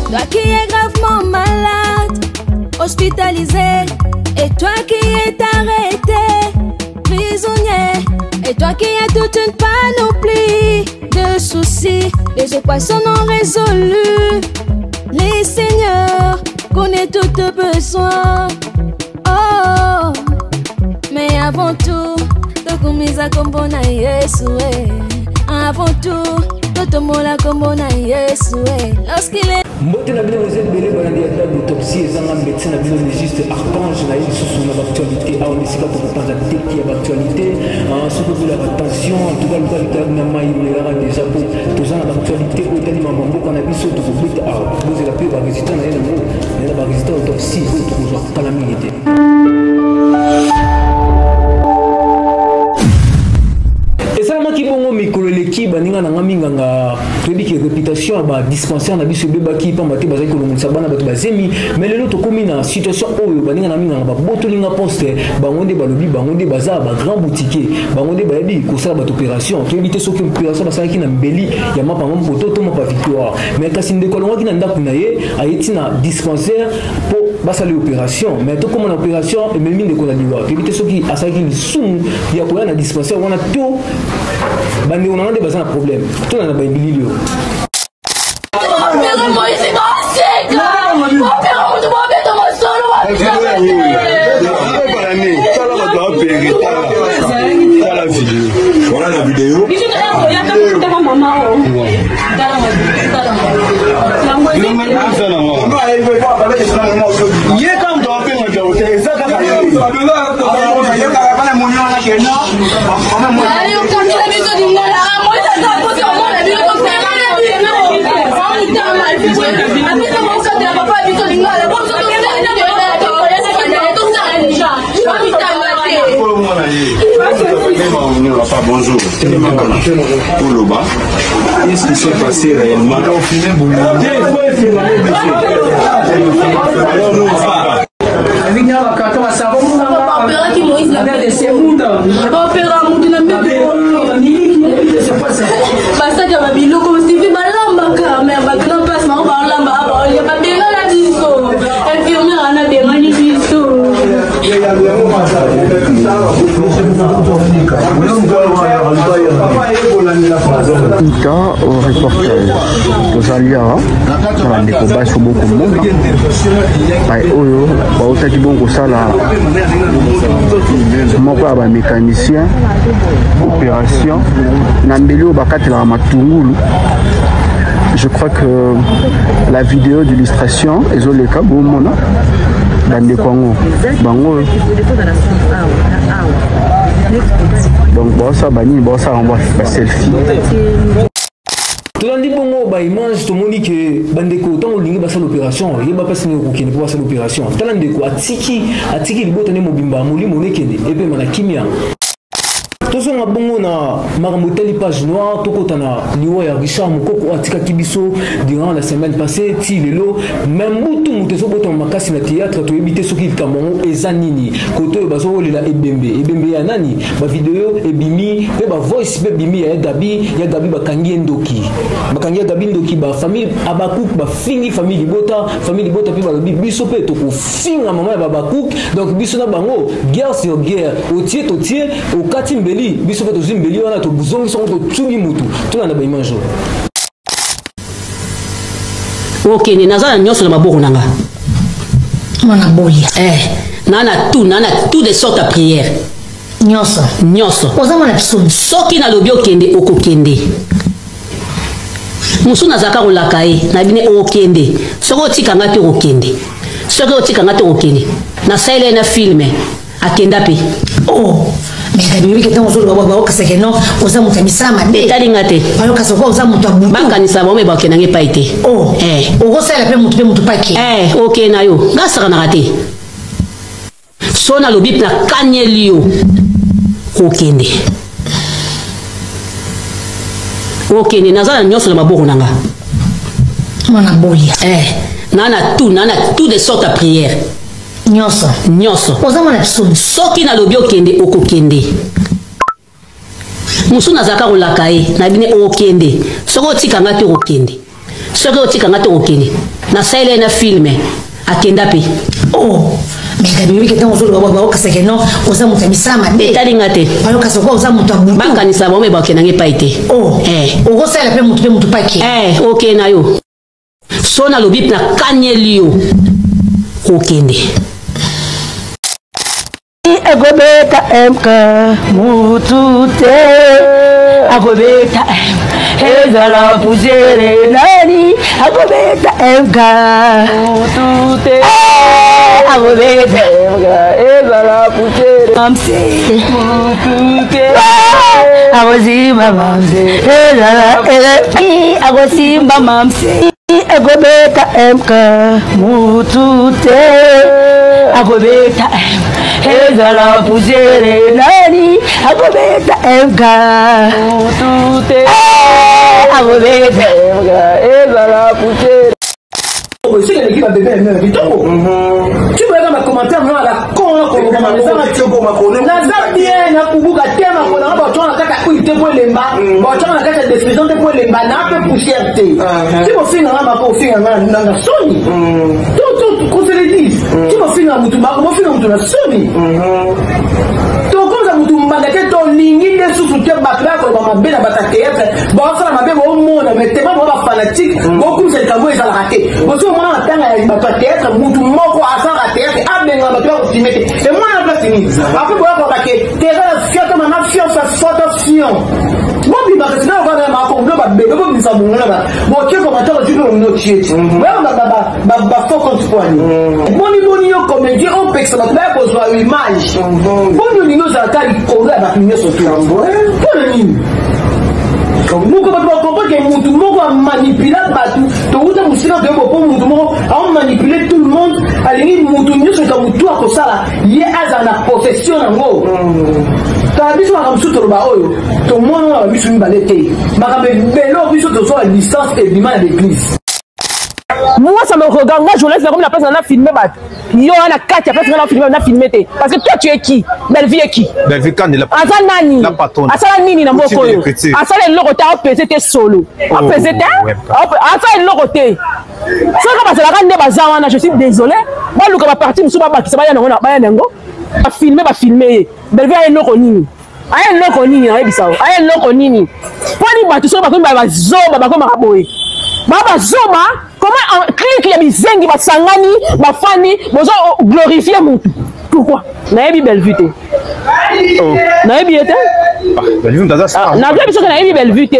Toi qui es gravement malade, hospitalisé, et toi qui es arrêté, prisonnier, et toi qui as toute une panoplie de soucis, les équations non résolues. Les seigneurs connaissent tous tes besoins. Oh, mais avant tout, tout mise à combo na Yesu. Avant tout, tout mola combo na Yesu. Lorsqu'il est Mbote na bino vous êtes belé balandi ya table autopsie ezanga médecin na bino légiste archange na yesu sur l'actualité a on esika pour penser à teki ya actualité ce que vous la attention en tout cas le cas na mai melaka déjà pour tozana l'actualité ko tani mambo kana biso to kubita a vous la paix ba résultat na yena mo na ba résultat autopsie ko to ko kala minute. Kibongo mikolo leki baninga na ngaminganga toyebi ke réputation ba dispensaire na biso bebaki pamba te bazaki kolongisa bana bato bazemi mais lelo tokomi na situation oyo baninga na minganga babotolinga poste bango nde balobi bango nde baza ba grand boutique bango nde bayebi kosala bato opération toyebi te soki opération basalaki na mbeli ya mapango mpoto to mapa victoire mais kasi ndeko alongwaki na ndako na ye ayeti na dispensaire po basali opération mais tokoma na opération ememi ndeko na liwa toyebi te soki asalaki lisumu ya koya na dispensaire wana to bandi on a des bazar problème tout na ba bililio voilà la vidéo bonjour. Pour le bas, qu'est-ce qui s'est passé réellement? Au reportage tozalia na ndeko baso beaucoup monde ay oyo bautaki bongo sala moko aba mécanicien opération na mbeli bakatela matungulu. Je crois que la vidéo d'illustration ezoleka bomona bande Congo bango donc bossa bani bossa envoie ba selfie. Tolandi bongo ba image to moni ke bandeko tant olingi ba l'opération yeba pasi ne kokene pour faire l'opération talandeko atiki libota ne mobimba moli monekende ebe mana kimia tozonga bongo na maramoteli page noire tokotana liwa ya Richard Mukoko atika kibiso durant la semaine passée ti lelo même mutu mutezo boto makasi na théâtre to ebité soki kamongo ezanini koto bazo lela ebembe ya nani ba vidéo ebimi pe ba voice pe bimi ya Gabi bakangi ndoki ba famille abakuk ba fingi famille bota pe ba biso pe to ko finga mama ya babakuk donc biso na bango guerre sur guerre otie okati mbeli biso to zimbeli wana to buzongi so to tsungi mutu tuna na ba image OK ni nazana nyoso na maboko nanga mwana bolia nana tout de sorte à prière nyoso ozama na pisoni soki na lobi okende okokende musu nazaka kolaka ye na bine okende soko otikanga te okende na saile na filme akenda pe mais kabibi que tant aujourd'hui baba okasa que non oza muta misama de talinga te balo kasa ko oza muta butu bakanisa ba ba kenange paite okosala pe mutu paki OK na yo ngasaka na rate so na lobi na kanyelio kokende OK ni nazana nyoso na maboko nanga mwana bolia nana tout de sorte à prière nyoso ozama na pisoni soki na lobi okende okokende musu nazaka kolaka ye na bine okende soko otikanga te okende na saile na filme akenda pe oh mais gabi que dans zolo baba okasa que non oza muta misama de talinga te bayo kasa ko oza muta butu bakanisa bombe bakenange paite oh okosala pe mutu paki ok na yo so na lobi na kanyeli yo okende agobeta MK mutute agobeta ezala puzere nani agobeta MK mutute agobeta MK ezala puzere mamse mutute agosimba mamse ezala agosimba mamse agobeta MK mutute agobeta ezala puzere nani agobeta MK mutute agobeta MK ezala puzere. C'est l'équipe à bébé meurt. Tu vois dans ma commentaire non la con comme na bien na kubuka tema kona ba tona kaka kuite ko lemba ba tona kaka décision de ko lemba na pe poussièreté tu mo finga na ma ko finga na soni tout qu'on se le dise tu mo finga mutu ma mo finga mutu na soni to ko za mutu mbanga ke to lingi de susu te bakla ko ba mabela bataketre ba fala mabeba o mona mais te ba fanatique beaucoup c'est kamo ezala raté bo so mona tanga ya bataketre mutu moko asara théâtre abenga ba to simete et moi na place ni après bo ko kake te za fiato na fiance photo fion bo bi ba kasi na ba na ma ko ndo ba bebe bo bi sa mo na ba bo ke ko matalo tu no chieti ba faux compte point boni yo comédien on peut ça ba ko zo image boni yo za kali ko ba ni so tu boni moko bato bakomprendre que mutu moko amanipula bato touta mosika toyeba po mutu moko amanipule tout le monde alingi mutu nyonso eka mutu akosala ye azala na possession yango kala biso makambo biso toloba oyo tomona na biso mibale te makambo ebele oyo biso tozwa licence ebima na l'église. Moi ça me regarde, moi je laisse comme la personne a filmé bat. Yo na kati après on a filmé parce que toi tu es qui? Belle-vie est qui? Belle-vie quand il a nani. La patronne. Asala nini na moko yo. Asala le rota o pesé te solo. O pesé te? Asala le roté. Ça ka basala ka nde bazawa na je suis désolé. Moi luka ba parti musu ba bakisa ba ya na ba ya nango. Ba filmer. Belle-vie est loko nini. Aya loko nini na ebisa. Aya loko nini. Poni ba tu so ba ko ba zoba ba ko makaboye. Baba Zoma, comment en clique ya bizengi basangani bafani bozo glorifier mutu. Pourquoi? Na yebi belle vue te. Na yebi ete? Belle vue ndaza ça. Na yebi so na yebi belle vue te.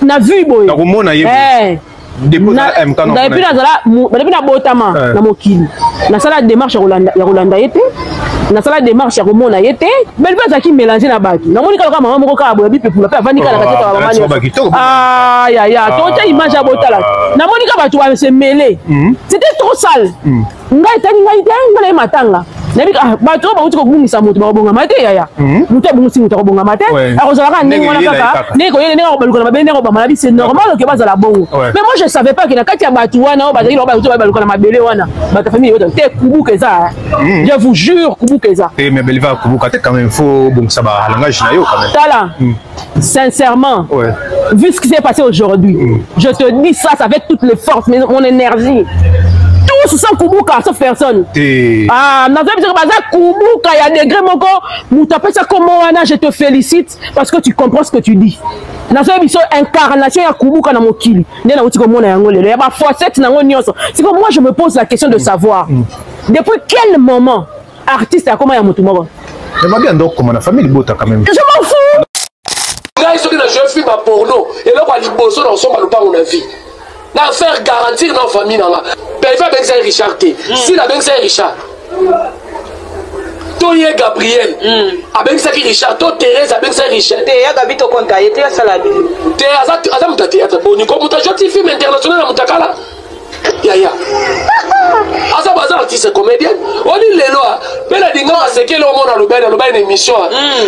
Na vue boy. Na komona yebi. Depuis na botama na mokili. Na sala démarche ya Rolanda yete. Na sala démarche ya komona yete. Belle vue azaki mélanger na baki. Na moni kala mama moko ka boya bipe pour faire vanika na kateka ba mama. Ah ya to te image ya botala. Na moni ka batu ba se mêler. C'était trop sale. Ngai tani ngai matanga. Nebika bato ba uti ko bungisa mutu ba bonga mate yaya. Mutu bungisi mutu ko bonga mate. Akozala ka ndenge wana kaka. Neko yele ndenge ko baluka na babene ko ba malabi c'est normal que bazala bongo. Mais moi je savais pas que na kati ya batu wana ba zaki ba uti ba baluka na mabele wana. Ba ta famille yote te kubuka za. Je vous jure kubuka za. Eh mais belle va kubuka te quand même faut bungisa ba langage na yo quand même. Tala. Sincèrement. Vu ce qui s'est passé aujourd'hui, je te dis ça avec toutes les forces, mon énergie. Tous sont Kubuka, sauf personne. Ah, dans Kubuka, il y a des degrés, ça comme Moana, je te félicite parce que tu comprends ce que tu dis. Dans une incarnation, il y a Kubuka dans mon kill. Il y a une forcette dans mon c'est comme moi, je me pose la question de savoir depuis quel moment artiste a comment il y a Moutoumoro. J'aimerais bien donc comment la famille Bota quand même. Je m'en fous. Là, ils ont jeune film à porno et là, on va bosser dans son pas mon avis. Là, faire garantir nos familles dans la. Il va bien Richard T. Si la bien Richard. Toye Gabriel. Avec ça qui Richard. Toi Thérèse avec ça Richard. Théa Gabi to konta yete ya salabi. Théa azam ta théâtre. Bon, ni comme ta jolie film international à Mutakala. Ya. Asa bazar artiste comédien. On dit lelo. Bela dinga c'est que le monde a le bain émission.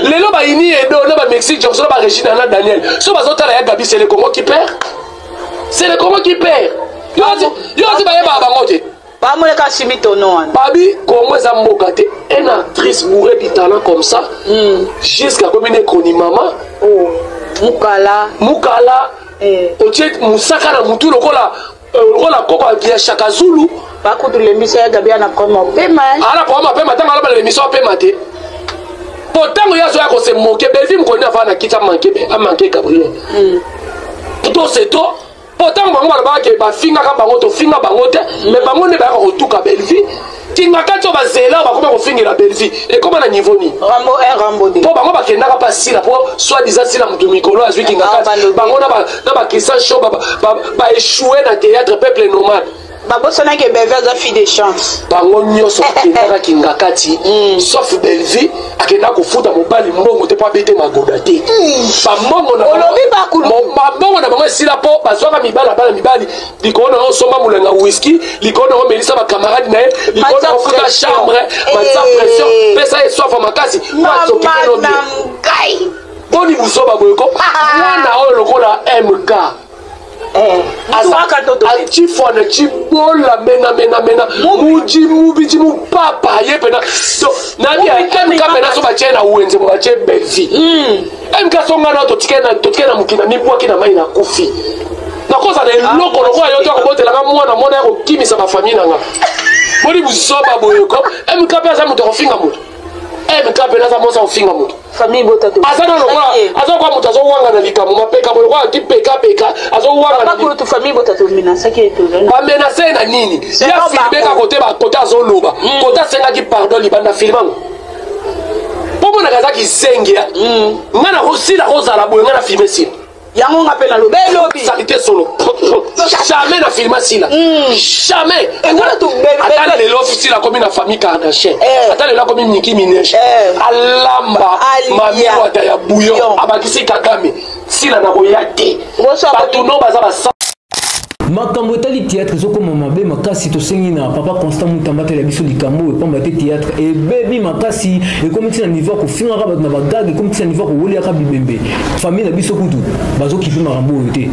Lelo ba ini edo na ba Mexique, Johnson ba Regina na Daniel. So bazota la Gabi c'est le Congo qui perd. C'est le Congo qui perd. Yo aussi ba yeba bangote. Ba mo le ka simito non. Babi Congo za mbokate. Une actrice bourrée du talent comme ça. Jusqu'à comme une koni mama. Mukala. Otie musaka na mutu lokola la koko ya Chaka Zulu ba ko de l'émission ya Gabia na comme pema ala poma pema tanga la l'émission pema te pourtant ya zo ya ko se moquer Belvi me connaît avant na kita manquer a manquer Gabriel tout c'est tout pourtant bango ba ke ba finga ka bango to finga bango te mais bango ne ba ko tuka Belvi tinga kato ba zela ba ko finga la Belvi et comment na niveau ni Rambo de po bango ba kenda ka passi la po soit disant si la mutu mikolo azwi kinga kato bango na ba kisa show ba échouer na théâtre peuple nomade babosana ke Belvi za fille de chance bango nyoso kenda kinga kati sauf Belvi akenda ko futa mobali mbongo te pa bete magoda te ba mbongo na olobi ba kulu ba mbongo na bango sila po bazwaka mibala bala mibali likona o somba mulenga whisky likona o melisa ba camarade na likona o futa chambre matsa pression pesa e soif makasi kwa sokike no ngai boni busoba boyeko mwana o lokola MK achifona chibola mena muji mubiji mupapa yepena so nani MK pena so bachena uwenze mwache Belvi MK songa na totikena mukina nipwa kina mai na kufi na koza na eloko lokola yoto akobotela ka mwana mona yako kimisa ba famille nanga boni busoba boyeko MK pesa muto kofinga muto MK pena za mosa kofinga muto famille botato azana lokola azokwa muto azowanga na likamu mapeka boyeko ati peka azowanga na likamu famille botato menace ke to ba menace na nini ya filmeka kote ba kota azoloba kota senga ki pardon libanda filmango pomo na kazaki zengia ngana hosila hozala boye ngana filmer sila yango ngapela lobelobi salite solo jamais na filmer sila jamais ngana to atale le l'office la comme na famille Kardashian atale la comme Nicki Minaj alamba mami wata ya bouillon abakisi Kagame sila na koyate batu no baza ba makambo etali théâtre ezokoma mabe makasi tosengi na papa Constant Mutamba tala biso likambo epamba te théâtre ebebi makasi ekomi ti na niveau ya kofingaka bato na bagage ekomi ti na niveau ya kowoliaka bibembe famille na biso kutu bazokipe makambo oyo te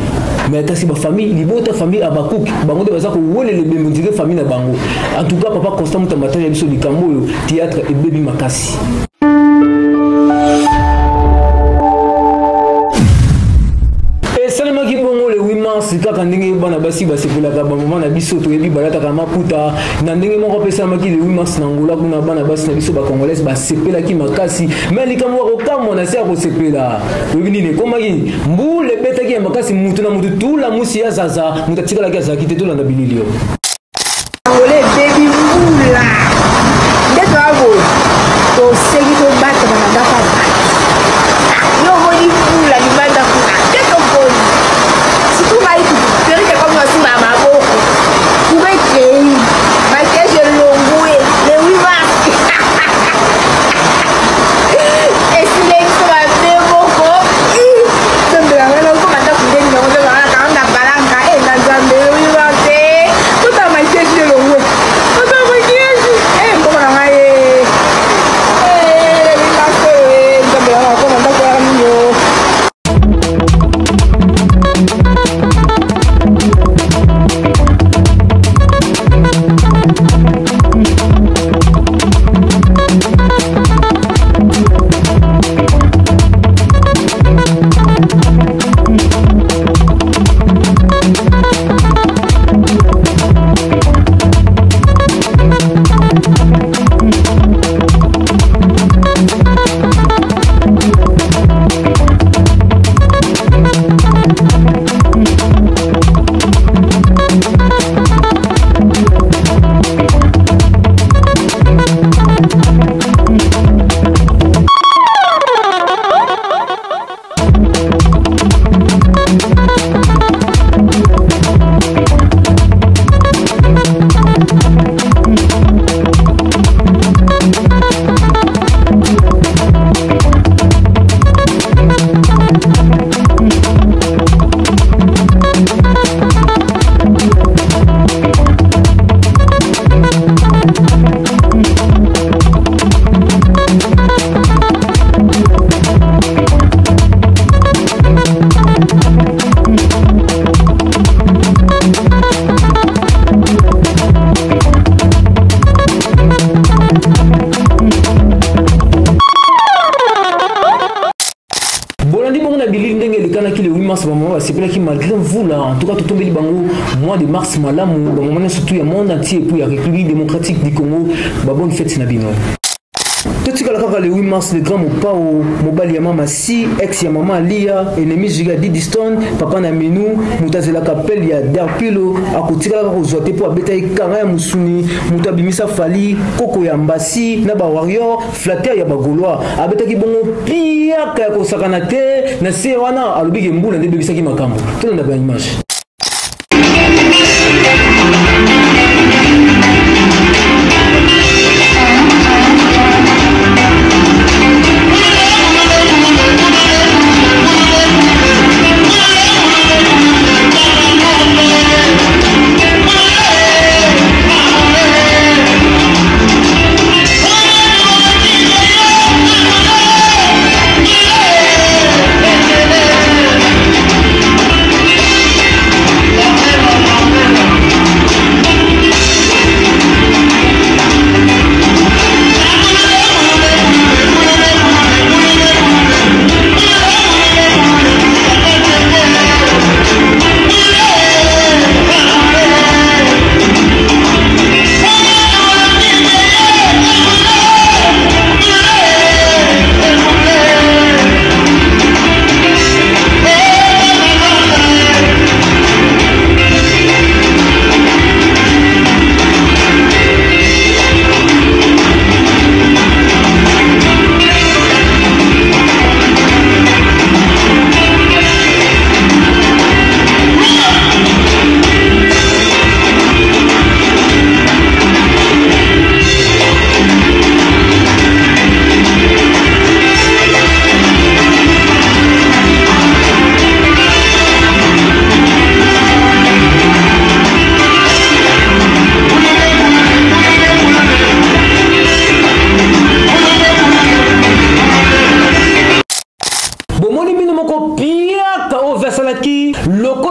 mais kasi bafamille libota famille abakuki bango nde baza kowolela ebembe ondire famille na bango en tout cas papa Constant Mutamba tala biso likambo oyo théâtre ebebi makasi esalemaki bongo le 8 mars kaka ndenge bana basi basepelaka bamama na biso toyebi balataka maputa na ndenge moko apesamaki le 8 mars na ngola kuna bana basi na biso bacongolaise basepelaki makasi me likambo ya kokamwa na se ya kosepela toyebi nini ekomaki mbula ebetaki ya makasi mutu na mutu tula musi ya zaza mutu atikalaki azalaki te tolanda bilili yo ngole bebi mbula nde toaboye toseki tobata bana daka yomoni mbula libanda kuna nde tokoni situkai perike comme osima ya maboko pour ekei makiage elongue le 8 mars esileki so babe moko tondolanga nakomata kundeni nango nde banga kanga balanga na nzambe le 8 mars tota makiage elongue tota makiage mboko na ngai le 8 mars vous là, en tout cas, tout tombé bango, mois de mars, malamu, bon, moment surtout, il y a monde entier, puis il y a République démocratique du Congo, bonne fête, c'est Nabino. Tout ce que le 8 mars, le grand Mopao, Mobali Yamama Si, ex Yamama Lia, ennemi Jigadi Diston, Papa Naminou, Moutazela Kapel, il y a Derpilo, Akotika Rozote pour Abetaï Kara Moussuni, Moutabimisa Fali, Koko Yambasi, Naba Warrior, Flatter Yabagoloa, Abetaki Bongo Pia Kako Sakanate, Nasewana, Alubi Gembu, Nande Bebisaki Makambo. Tout le monde a une image.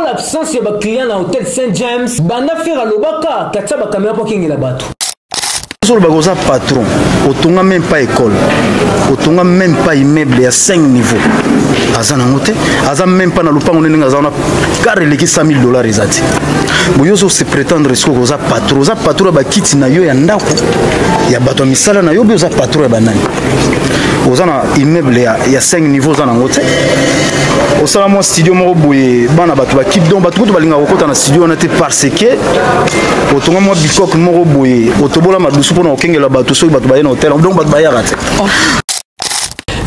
L'absence de clients dans l'hôtel Saint-James, banda faire à l'obaka, kacha ba caméra pour kingi la bateau. Sur le bagoza patron, autonga même pas école, autonga même pas immeuble à 5 niveaux. Azana ngote, azam même pas na lupango nenga azana carré leki $100,000 ezati. Boyoso se prétendre que oza patron ba kiti na yo ya ndako. Ya bato misala na yo boza patron ya banani. Ozana immeuble ya 5 niveaux zana ngote. Osala mo studio mo boye bana bato ba kit don bato ko balinga kokota na studio na te parce que otonga mo bikok mo boye otobola madusu pona okengela bato so bato ba na hotel donc bato ba ya raté.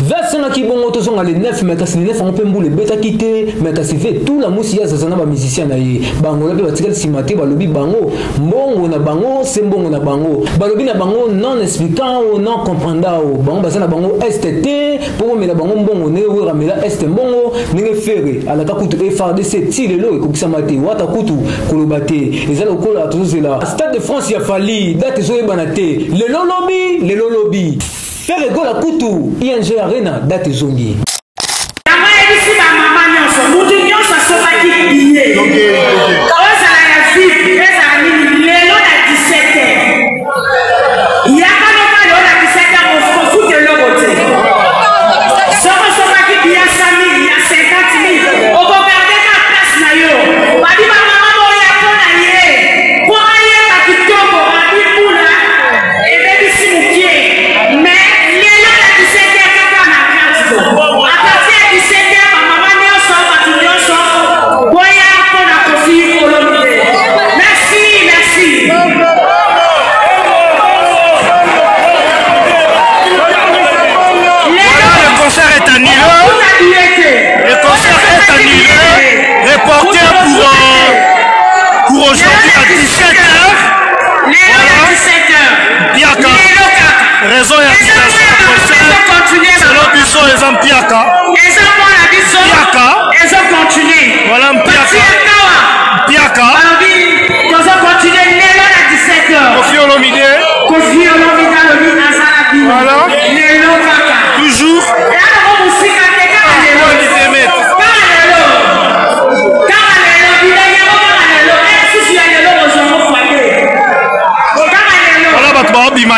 Version qui bon auto sont les 9 mais kasi 9 on peut mbule beta quitter mais kasi fait tout la musique zazana ba musicien na ye bango la ba tikal simate ba lobi bango mbongo na bango c'est mbongo na bango ba lobi na bango non expliquant ou non comprendant ou bango bazana bango STT pour me la bango mbongo ne we ramela est mbongo ninge ferre ala ka kutu FRDC ti lelo e kokisa mate wata kutu kolobate ezala okola tozela Stade de France ya fali date zo ebanate lelo lobby faire égale à Koutou, ING Arena, date zongi.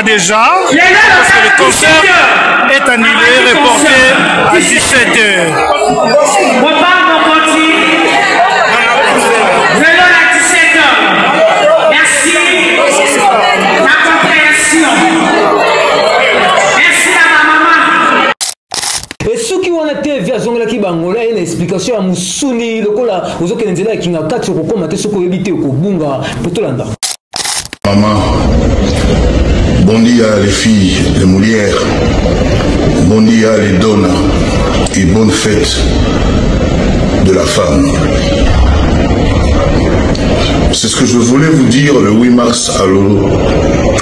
Déjà, parce que le concert est annulé, reporté à 17h. vie azongelaki bangola ye na explication ya musuni lokola ozokende nzela ya kinga kati okokoma te soki oyebi te okobunga po tolanda. Maman, bon dia les filles, les moulières, bon dia les donnes et bonne fête de la femme. C'est ce que je voulais vous dire le 8 mars à Lolo,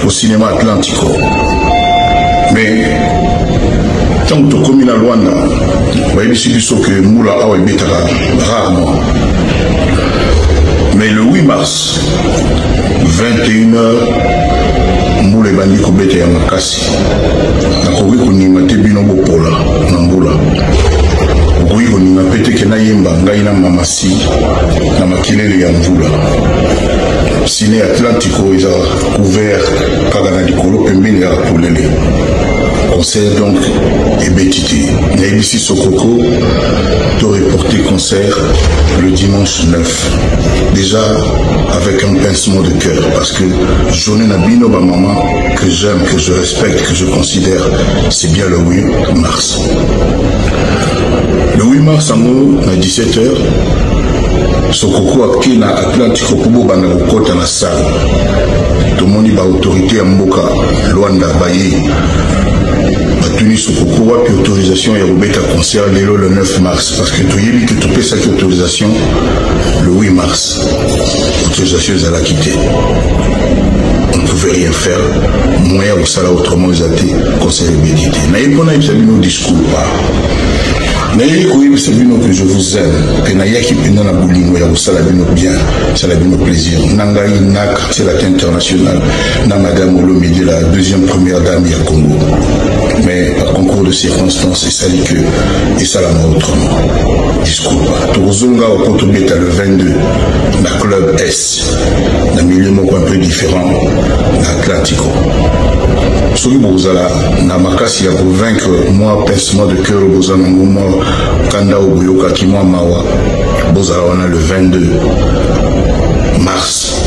au cinéma Atlantico. Mais tant que tu as Luanda, que Moula a rarement. Mais le 8 mars, 21h, Moula Bandi Kobete Yamakasi. Nakogi Kunima Tebino Bopola, Nambola. Okogi Kunima Pete Kenayemba, Ngaina Mamasi, Namakilele Yamvula. Ciné Atlantico, ils ont couvert Kagana Dikolo, Pembine Rapolele. Concert donc et Bétité. Naïbisi Sokoko, de reporter concert le dimanche 9. Déjà avec un pincement de cœur parce que Journée Nabino, ma maman, que j'aime, que je respecte, que je considère, c'est bien le 8 mars. Le 8 mars, en gros, à 17h, Sokoko a quitté Atlantico Kubo Banda Kota na salle. Tout le monde est autorité à Mboka, Luanda, Baye. Batuni Sokoko a puis autorisation et Robeta concert le 9 mars. Parce que tu y que tu payes cette autorisation le 8 mars. Autorisation, ils allaient quitter. On ne pouvait rien faire. Moyen au salaire autrement, ils étaient conseillers médités. Naïe qu'on a eu nos discours. Mais c'est bien que je vous aime. Que Nayaki Pena Boulingo ya Salabino bien, Salabino plaisir. Nangaï Nak, c'est la internationale. Na Madame Olomide, la deuxième première dame du Congo. Mais par concours de circonstances, c'est ça que et ça la mort autrement. Discours. Touzonga au Kotobeta le 22, na club S, dans milieu un peu différent, na Atlantico. Soki bozala na makasi ya convaincre moi pincement de cœur bozala ngoma kanda oboyoka ki moi mawa bozala wana le 22 mars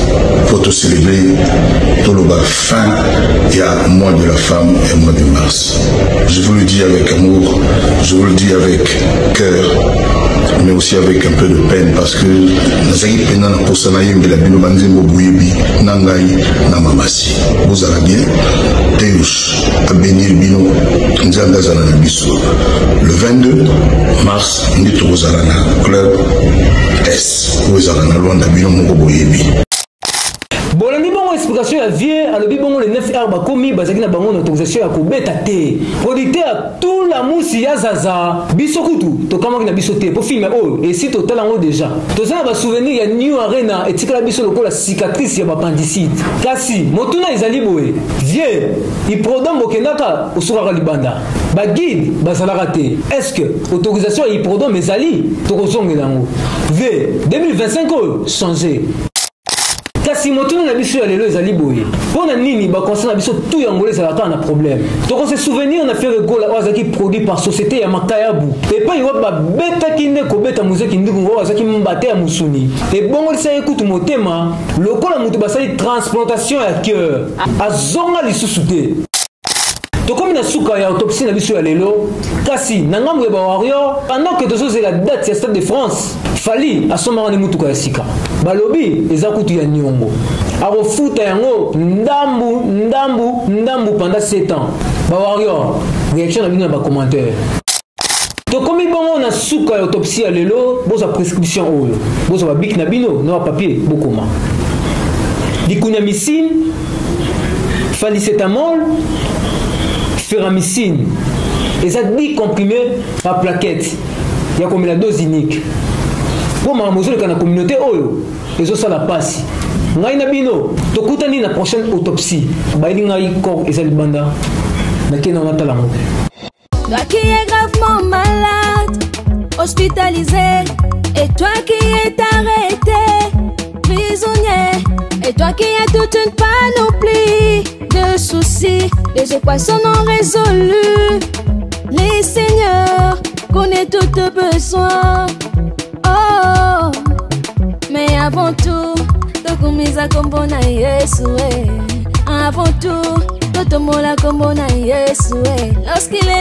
pour te célébrer tout le fin et à mois de la femme et mois de mars. Je vous le dis avec amour, je vous le dis avec cœur, mais aussi avec un peu de peine parce que nazaki pena na posana yembe la bino banzembo buyebi nangai na mamasi bozala bien Deus a béni bino nzanga zana na biso le 22 mars ndi tozala na club S bozala na Luanda bino moko boyebi. Bolandi bongo explication ya vie alobi bongo le 9h bakomi bazaki na bango na autorisation ya kobeta te producteur ya tout la musi ya zaza biso kutu tokamaki na biso te po filme oyo esi totala yango déjà toza na basouvenir ya New Arena etikala biso lokola cicatrice ya bapandicite kasi motuna ezali boye vie iprodome bokendaka osukaka libanda baguide bazalaka te est-ce que autorisation ya iprodome ezali tokozongela yango vie 2025 oyo changer. Kasi motuna na biso ya lelo ezali boye pona nini ba concerne biso tout yango ezalaka na problème donc on se souvenir na faire gola wazaki produit par société ya Makayabu et pas yo ba beta kinde ko beta muzeki ndingo wazaki mbate ya musuni et bongo lisa ekutu motema lokola mutu basali transplantation ya cœur azonga lisusu te. Tokomi na suka ya autopsie na biso ya lelo kasi na ngambo ya bawario pendant que tozoze la date ya Stade de France fali asomaka ne mutuka ya sika balobi eza kutu ya nyongo akofuta yango ndambu pendant 7 ans bawario réaction na bino na bacommentaire. Tokomi bongo na suka ya autopsie ya lelo boza prescription oyo boza babik na bino na papier bokoma dikunyamicine falicetamol Ferramicine, et ça 10 comprimés par plaquette. Il y a comme la dose unique. Pour ma mesure que la communauté oyo, et ça la passe. Ngai na bino, tokutani na prochaine autopsie. Baidi ngai corps et banda. Na kena on atala mo. Toi qui es gravement malade, hospitalisé, et toi qui es arrêté, prisonnier, et toi qui as toute une panoplie de soucis, les équations non résolues. Les seigneurs connaissent tous tes besoins. Oh, mais avant tout, tokumisa kombona Yesu. Avant tout, totomola kombona Yesu. Lorsqu'il est